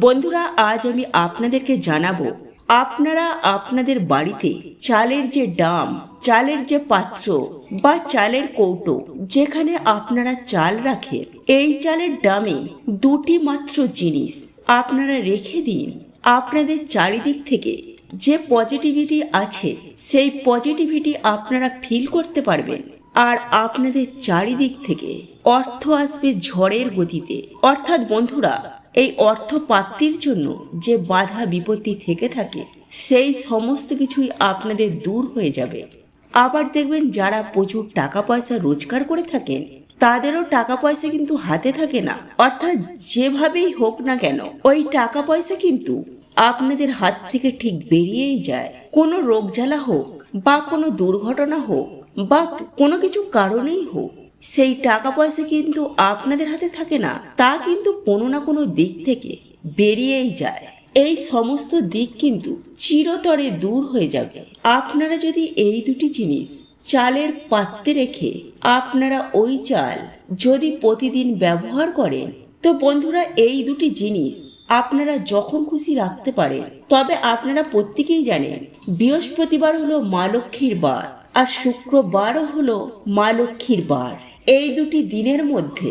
বন্ধুরা, আজ আমি আপনাদেরকে জানাবো আপনারা আপনাদের বাড়িতে চালের যে ডাম, চালের যে পাত্র বা চালের কৌটো যেখানে আপনারা চাল রাখেন, এই চালের ডামে দুটি মাত্র জিনিস আপনারা রেখে দিন। আপনাদের চারিদিক থেকে যে পজিটিভিটি আছে সেই পজিটিভিটি আপনারা ফিল করতে পারবেন। আর আপনাদের চারিদিক থেকে অর্থ আসবে ঝড়ের গতিতে। অর্থাৎ বন্ধুরা, এই অর্থ প্রাপ্তির জন্য যে বাধা বিপত্তি থেকে থাকে সেই সমস্ত কিছুই আপনাদের দূর হয়ে যাবে। আবার দেখবেন যারা প্রচুর টাকা পয়সা রোজগার করে থাকেন তাদেরও টাকা পয়সা কিন্তু হাতে থাকে না। অর্থাৎ যেভাবেই হোক না কেন ওই টাকা পয়সা কিন্তু আপনাদের হাত থেকে ঠিক বেরিয়েই যায়। কোনো রোগ জ্বালা হোক বা কোনো দুর্ঘটনা হোক বা কোনো কিছু কারণেই হোক, সেই টাকা পয়সা কিন্তু আপনাদের হাতে থাকে না, তা কিন্তু কোনো না কোনো দিক থেকে বেরিয়েই যায়। এই সমস্ত দিক কিন্তু চিরতরে দূর হয়ে যাবে আপনারা যদি এই দুটি জিনিস চালের পাত্রে রেখে আপনারা ওই চাল যদি প্রতিদিন ব্যবহার করেন। তো বন্ধুরা, এই দুটি জিনিস আপনারা যখন খুশি রাখতে পারেন। তবে আপনারা প্রত্যেকেই জানেন বৃহস্পতিবার হলো মা লক্ষ্মীর বার আর শুক্রবারও হলো মা লক্ষ্মীর বার। এই দুটি দিনের মধ্যে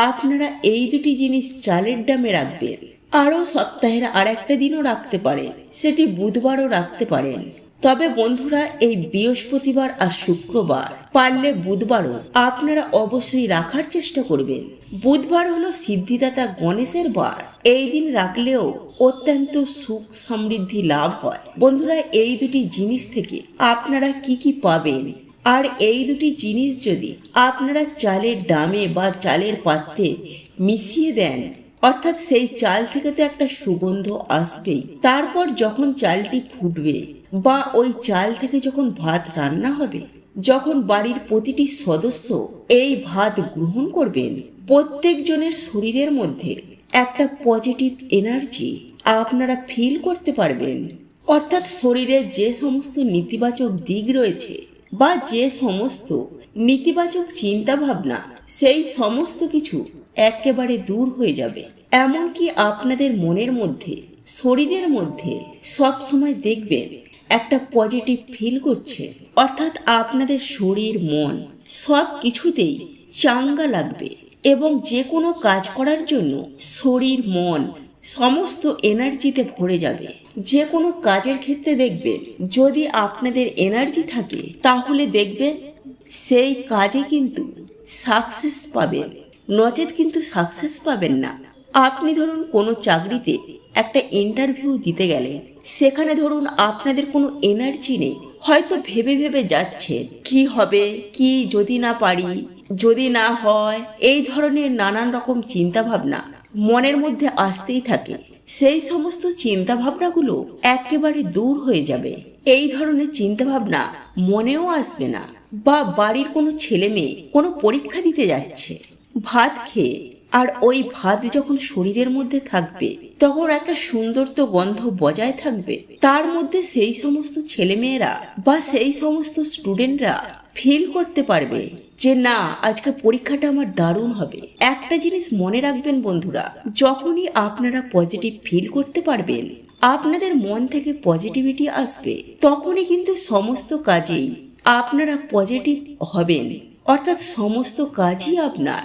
আপনারা এই দুটি জিনিস চালের ডামে রাখবেন। আরও সপ্তাহের আর একটা দিনও রাখতে পারেন, সেটি বুধবারও রাখতে পারেন। তবে বন্ধুরা, এই বৃহস্পতিবার আর শুক্রবার, পারলে বুধবারও আপনারা অবশ্যই রাখার চেষ্টা করবেন। বুধবার হলো সিদ্ধিদাতা গণেশের বার। এই দিন রাখলেও অত্যন্ত সুখ সমৃদ্ধি লাভ হয়। বন্ধুরা, এই দুটি জিনিস থেকে আপনারা কি কি পাবেন, আর এই দুটি জিনিস যদি আপনারা চালের ডামে বা চালের পাত্রে মিশিয়ে দেন, অর্থাৎ সেই চাল থেকে তো একটা সুগন্ধ আসবেই। তারপর যখন চালটি ফুটবে বা ওই চাল থেকে যখন ভাত রান্না হবে, যখন বাড়ির প্রতিটি সদস্য এই ভাত গ্রহণ করবেন, প্রত্যেকজনের শরীরের মধ্যে একটা পজিটিভ এনার্জি আপনারা ফিল করতে পারবেন। অর্থাৎ শরীরের যে সমস্ত নেতিবাচক দিক রয়েছে বা যে সমস্ত নেতিবাচক চিন্তা ভাবনা, সেই সমস্ত কিছু একেবারে দূর হয়ে যাবে। এমনকি আপনাদের মনের মধ্যে, শরীরের মধ্যে সবসময় দেখবেন একটা পজিটিভ ফিল করছে। অর্থাৎ আপনাদের শরীর মন সব কিছুতেই চাঙ্গা লাগবে এবং যে কোনো কাজ করার জন্য শরীর মন সমস্ত এনার্জিতে ভরে যাবে। যে কোনো কাজের ক্ষেত্রে দেখবেন যদি আপনাদের এনার্জি থাকে তাহলে দেখবেন সেই কাজে কিন্তু সাকসেস পাবেন, নচেত কিন্তু সাকসেস পাবেন না। আপনি ধরুন কোনো চাকরিতে একটা ইন্টারভিউ দিতে গেলেন, সেখানে ধরুন আপনাদের কোনো এনার্জি নেই, হয়তো ভেবে ভেবে যাচ্ছেন কি হবে, কি যদি না পারি, যদি না হয়, এই ধরনের নানান রকম চিন্তা ভাবনা মনের মধ্যে আসতেই থাকে। সেই সমস্ত চিন্তা ভাবনাগুলো একেবারে দূর হয়ে যাবে। এই ধরনের চিন্তা ভাবনা মনেও আসবে না। বা বাড়ির কোনো ছেলে মেয়ে কোনো পরীক্ষা দিতে যাচ্ছে, ভাত খেয়ে, আর ওই ভাত যখন শরীরের মধ্যে থাকবে তখন একটা সুন্দর তো গন্ধ বজায় থাকবে। তার মধ্যে সেই সমস্ত ছেলেমেয়েরা বা সেই সমস্ত স্টুডেন্টরা ফিল করতে পারবে যে না, আজকে পরীক্ষাটা আমার দারুণ হবে। একটা জিনিস মনে রাখবেন বন্ধুরা, যখনই আপনারা পজিটিভ ফিল করতে পারবেন, আপনাদের মন থেকে পজিটিভিটি আসবে, তখনই কিন্তু সমস্ত কাজেই আপনারা পজিটিভ হবেন। অর্থাৎ সমস্ত কাজই আপনার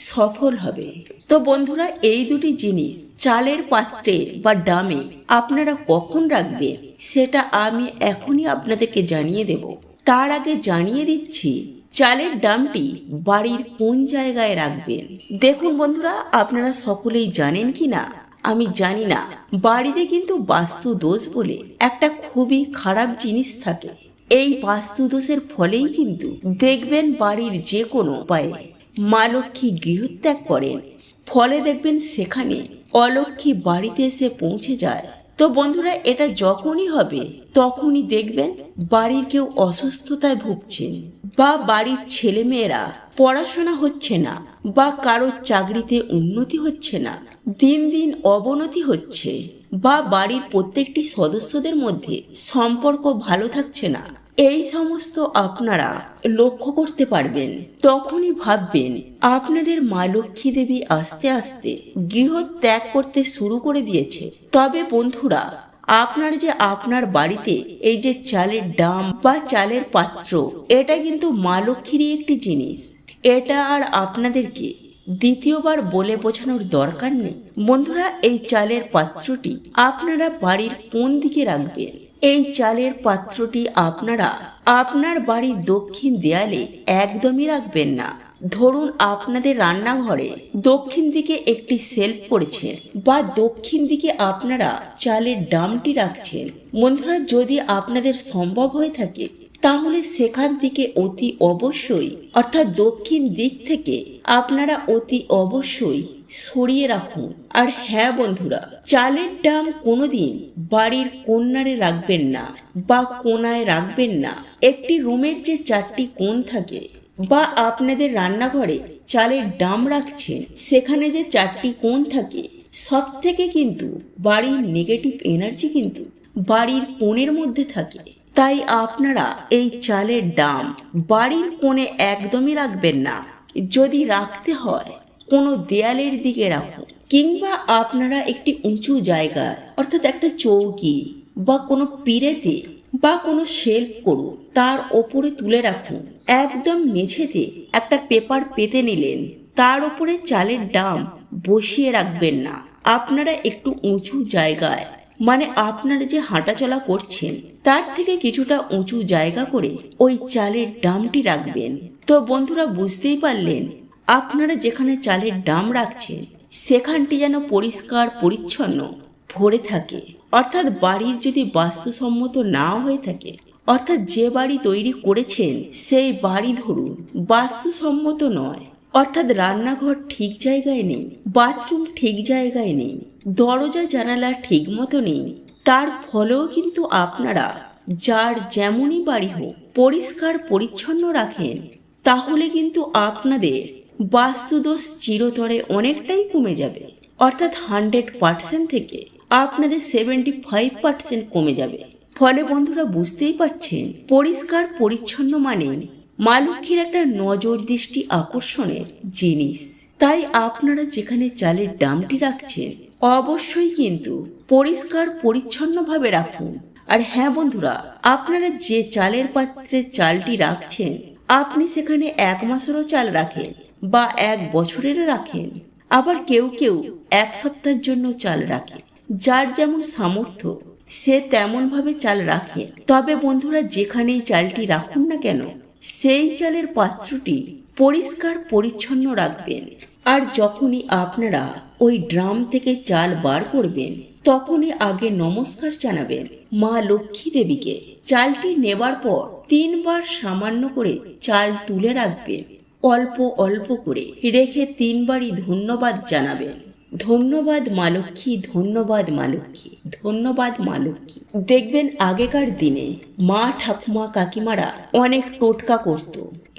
সফল হবে। তো বন্ধুরা, এই দুটি জিনিস চালের পাত্রে বা ডামে আপনারা কখন রাখবেন সেটা আমি এখনই আপনাদেরকে জানিয়ে দেব। তার আগে জানিয়ে দিচ্ছি চালের ডামটি বাড়ির কোন জায়গায় রাখবেন। দেখুন বন্ধুরা, আপনারা সকলেই জানেন কি না আমি জানি না, বাড়িতে কিন্তু বাস্তু দোষ বলে একটা খুবই খারাপ জিনিস থাকে। এই বাস্তু দোষের ফলেই কিন্তু দেখবেন বাড়ির যে কোনো উপায়ে মা লক্ষ্মী গৃহত্যাগ করেন, ফলে দেখবেন সেখানে অলক্ষ্মী বাড়িতে এসে পৌঁছে যায়। তো বন্ধুরা, এটা যখনই হবে তখনই দেখবেন বাড়ির কেউ অসুস্থতায় ভুগছেন, বা বাড়ির ছেলেমেয়েরা পড়াশোনা হচ্ছে না, বা কারোর চাকরিতে উন্নতি হচ্ছে না, দিন দিন অবনতি হচ্ছে, বা বাড়ির প্রত্যেকটি সদস্যদের মধ্যে সম্পর্ক ভালো থাকছে না। এই সমস্ত আপনারা লক্ষ্য করতে পারবেন। তখনই ভাববেন আপনাদের মা লক্ষ্মী দেবী আস্তে আস্তে গৃহ ত্যাগ করতে শুরু করে দিয়েছে। তবে বন্ধুরা, আপনার যে আপনার বাড়িতে এই যে চালের ডাম বা চালের পাত্র, এটা কিন্তু মা লক্ষ্মীরই একটি জিনিস। এটা আর আপনাদেরকে দ্বিতীয়বার বলে বোঝানোর দরকার নেই। বন্ধুরা, এই চালের পাত্রটি আপনারা বাড়ির কোন দিকে রাখবেন? এই চালের পাত্রটি আপনারা আপনার বাড়ির দক্ষিণ দেয়ালে একদমই রাখবেন না। ধরুন আপনাদের রান্নাঘরে দক্ষিণ দিকে একটি সেলফ পড়েছে বা দক্ষিণ দিকে আপনারা চালের ডামটি রাখছেন। বন্ধুরা, যদি আপনাদের সম্ভব হয়ে থাকে তাহলে সেখান থেকে অতি অবশ্যই, অর্থাৎ দক্ষিণ দিক থেকে আপনারা অতি অবশ্যই সরিয়ে রাখুন। আর হ্যাঁ বন্ধুরা, চালের ডাম কোনোদিন বাড়ির কোণারে রাখবেন না বা কোণায় রাখবেন না। একটি রুমের যে 4টি কোণ থাকে বা আপনাদের রান্নাঘরে চালের ডাম রাখছেন, সেখানে যে 4টি কোণ থাকে, সব থেকে কিন্তু বাড়ির নেগেটিভ এনার্জি কিন্তু বাড়ির কোণের মধ্যে থাকে। তাই আপনারা এই চালের ডাম বাড়ির কোণে একদমই রাখবেন না। যদি রাখতে হয় কোনো দেয়ালের দিকে রাখুন, কিংবা আপনারা একটি উঁচু জায়গায়, অর্থাৎ একটা চৌকি বা কোনো পিঁড়েতে বা কোনো শেলফ করুন, তার ওপরে তুলে রাখুন। একদম মেঝেতে একটা পেপার পেতে নিলেন, তার উপরে চালের ডাম বসিয়ে রাখবেন না। আপনারা একটু উঁচু জায়গায়, মানে আপনারা যে হাঁটাচলা করছেন তার থেকে কিছুটা উঁচু জায়গা করে ওই চালের ডামটি রাখবেন। তো বন্ধুরা, বুঝতেই পারলেন আপনারা যেখানে চালের ডাম রাখছেন সেখানটি যেন পরিষ্কার পরিচ্ছন্ন ভরে থাকে। অর্থাৎ বাড়ির যদি বাস্তুসম্মত না হয়ে থাকে, অর্থাৎ যে বাড়ি তৈরি করেছেন সেই বাড়ি ধরুন বাস্তুসম্মত নয়, অর্থাৎ রান্নাঘর ঠিক জায়গায় নেই, বাথরুম ঠিক জায়গায় নেই, দরজা জানালা ঠিক মতো নেই, তার ফলেও কিন্তু আপনারা যার যেমনই বাড়ি হোক পরিষ্কার পরিচ্ছন্ন রাখেন, তাহলে কিন্তু আপনাদের বাস্তুদোষ চিরতরে অনেকটাই কমে যাবে। অর্থাৎ 100% থেকে আপনাদের 75% কমে যাবে। ফলে বন্ধুরা, বুঝতেই পারছেন পরিষ্কার পরিচ্ছন্ন মানে মা লক্ষ্মীর একটা নজর দৃষ্টি আকর্ষণের জিনিস। তাই আপনারা যেখানে চালের ডামটি রাখছেন অবশ্যই কিন্তু পরিষ্কার পরিচ্ছন্নভাবে রাখুন। আর হ্যাঁ বন্ধুরা, আপনারা যে চালের পাত্রে চালটি রাখছেন, আপনি সেখানে 1 মাসেরও চাল রাখেন বা 1 বছরেরও রাখেন, আবার কেউ কেউ 1 সপ্তাহের জন্য চাল রাখে। যার যেমন সামর্থ্য সে তেমন ভাবে চাল রাখে। তবে বন্ধুরা, যেখানেই চালটি রাখুন না কেন, সেই চালের পাত্রটি পরিষ্কার পরিচ্ছন্ন রাখবেন। আর যখনই আপনারা ওই ড্রাম থেকে চাল বার করবেন, তখনই আগে নমস্কার জানাবেন মা লক্ষ্মী দেবীকে। চালটি নেবার পর 3 বার সামান্য করে চাল তুলে রাখবেন, অল্প অল্প করে রেখে 3 বারই ধন্যবাদ জানাবেন। ধন্যবাদ মা লক্ষ্মী, ধন্যবাদ মা লক্ষ্মী, ধন্যবাদ মা লক্ষ্মী। দেখবেন আগেকার দিনে মা ঠাকুমা কাকিমারা অনেক টোটকা করত।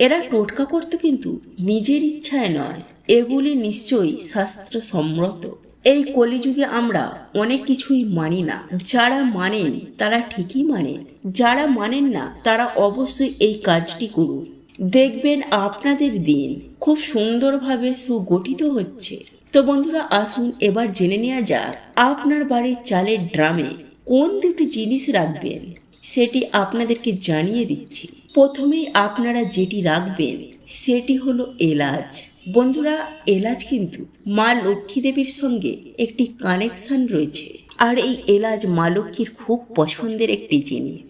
এরা টোটকা করত কিন্তু নিজের ইচ্ছায় নয়, এগুলি নিশ্চয়ই শাস্ত্র সম্মত। এই কলিযুগে আমরা অনেক কিছুই মানি না। যারা মানেন তারা ঠিকই মানেন, যারা মানেন না তারা অবশ্যই এই কাজটি করুন। দেখবেন আপনাদের দিন খুব সুন্দরভাবে সুগঠিত হচ্ছে। তো বন্ধুরা, আসুন এবার জেনে নেওয়া যাক আপনার বাড়ির চালের ড্রামে কোন 2টি জিনিস রাখবেন, সেটি আপনাদেরকে জানিয়ে দিচ্ছি। প্রথমেই আপনারা যেটি রাখবেন সেটি হলো এলাচ। বন্ধুরা, এলাচ কিন্তু মা লক্ষ্মী দেবীর সঙ্গে একটি কানেকশন রয়েছে, আর এই এলাচ মা লক্ষ্মীর খুব পছন্দের একটি জিনিস।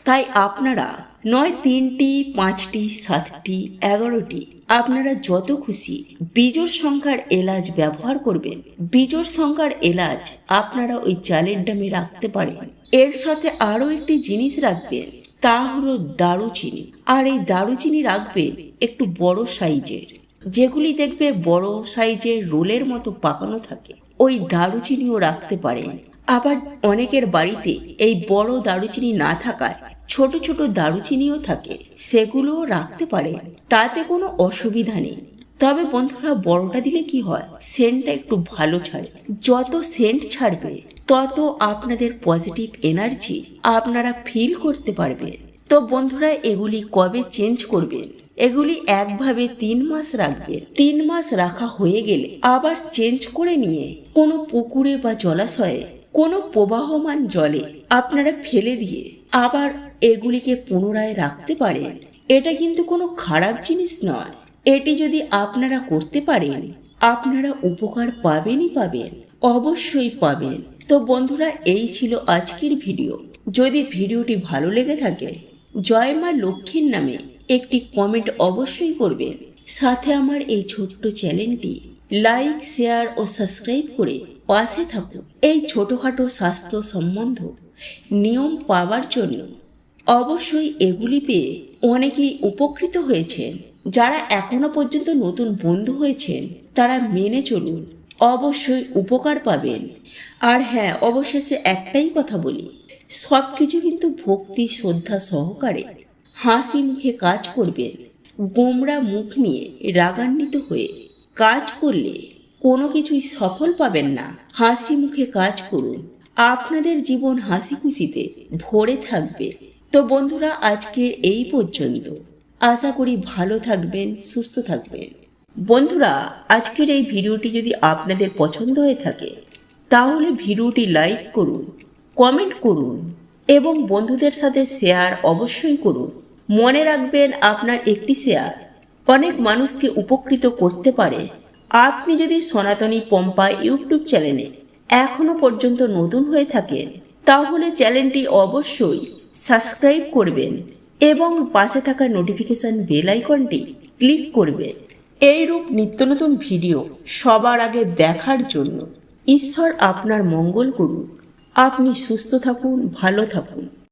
তাই আপনারা নয় 3টি, 5টি, 7টি, 11টি, আপনারা যত খুশি বিজোড় সংখ্যার এলাচ ব্যবহার করবেন। বিজোড় সংখ্যার এলাচ আপনারা ওই চালের ডামে রাখতে পারেন। এর সাথে আরও একটি জিনিস রাখবেন, তা হলো দারুচিনি। আর এই দারুচিনি রাখবেন একটু বড় সাইজের, যেগুলি দেখবে বড় সাইজের রোলের মতো পাকানো থাকে, ওই দারুচিনিও রাখতে পারেন। আবার অনেকের বাড়িতে এই বড় দারুচিনি না থাকায় ছোট ছোট দারুচিনিও থাকে, সেগুলোও রাখতে পারেন, তাতে কোনো অসুবিধা নেই। তবে বন্ধুরা বড়টা দিলে কি হয়, সেন্টটা একটু ভালো ছাড়ে। যত সেন্ট ছাড়বে তত আপনাদের পজিটিভ এনার্জি আপনারা ফিল করতে পারবেন। তো বন্ধুরা এগুলি কবে চেঞ্জ করবেন? এগুলি একভাবে 3 মাস রাখবেন। 3 মাস রাখা হয়ে গেলে আবার চেঞ্জ করে নিয়ে কোনো পুকুরে বা জলাশয়ে কোনো প্রবাহমান জলে আপনারা ফেলে দিয়ে আবার এগুলিকে পুনরায় রাখতে পারেন। এটা কিন্তু কোনো খারাপ জিনিস নয়। এটি যদি আপনারা করতে পারেন আপনারা উপকার পাবেনই পাবেন, অবশ্যই পাবেন। তো বন্ধুরা এই ছিল আজকের ভিডিও। যদি ভিডিওটি ভালো লেগে থাকে জয় মা লক্ষ্মীর নামে একটি কমেন্ট অবশ্যই করবেন। সাথে আমার এই ছোট্ট চ্যানেলটি লাইক, শেয়ার ও সাবস্ক্রাইব করে পাশে থাকুন এই ছোটখাটো স্বাস্থ্য সম্বন্ধ নিয়ম পাওয়ার জন্য। অবশ্যই এগুলি পেয়ে অনেকেই উপকৃত হয়েছেন। যারা এখনো পর্যন্ত নতুন বন্ধু হয়েছেন তারা মেনে চলুন, অবশ্যই উপকার পাবেন। আর হ্যাঁ, অবশেষে একটাই কথা বলি, সব কিছু কিন্তু ভক্তি শ্রদ্ধা সহকারে হাসি মুখে কাজ করবেন। গোমরা মুখ নিয়ে রাগান্বিত হয়ে কাজ করলে কোনো কিছুই সফল পাবেন না। হাসি মুখে কাজ করুন, আপনাদের জীবন হাসি খুশিতে ভরে থাকবে। তো বন্ধুরা আজকের এই পর্যন্ত। আশা করি ভালো থাকবেন, সুস্থ থাকবেন। বন্ধুরা আজকের এই ভিডিওটি যদি আপনাদের পছন্দ হয়ে থাকে তাহলে ভিডিওটি লাইক করুন, কমেন্ট করুন এবং বন্ধুদের সাথে শেয়ার অবশ্যই করুন। মনে রাখবেন আপনার একটি শেয়ার অনেক মানুষকে উপকৃত করতে পারে। আপনি যদি সনাতনী পম্পা ইউটিউব চ্যানেলে এখনো পর্যন্ত নতুন হয়ে থাকেন তাহলে চ্যানেলটি অবশ্যই সাবস্ক্রাইব করবেন এবং পাশে থাকা নোটিফিকেশন বেল আইকনটি ক্লিক করবেন। এইরূপ নিত্য নতুন ভিডিও সবার আগে দেখার জন্য। ঈশ্বর আপনার মঙ্গল করুন। আপনি সুস্থ থাকুন, ভালো থাকুন।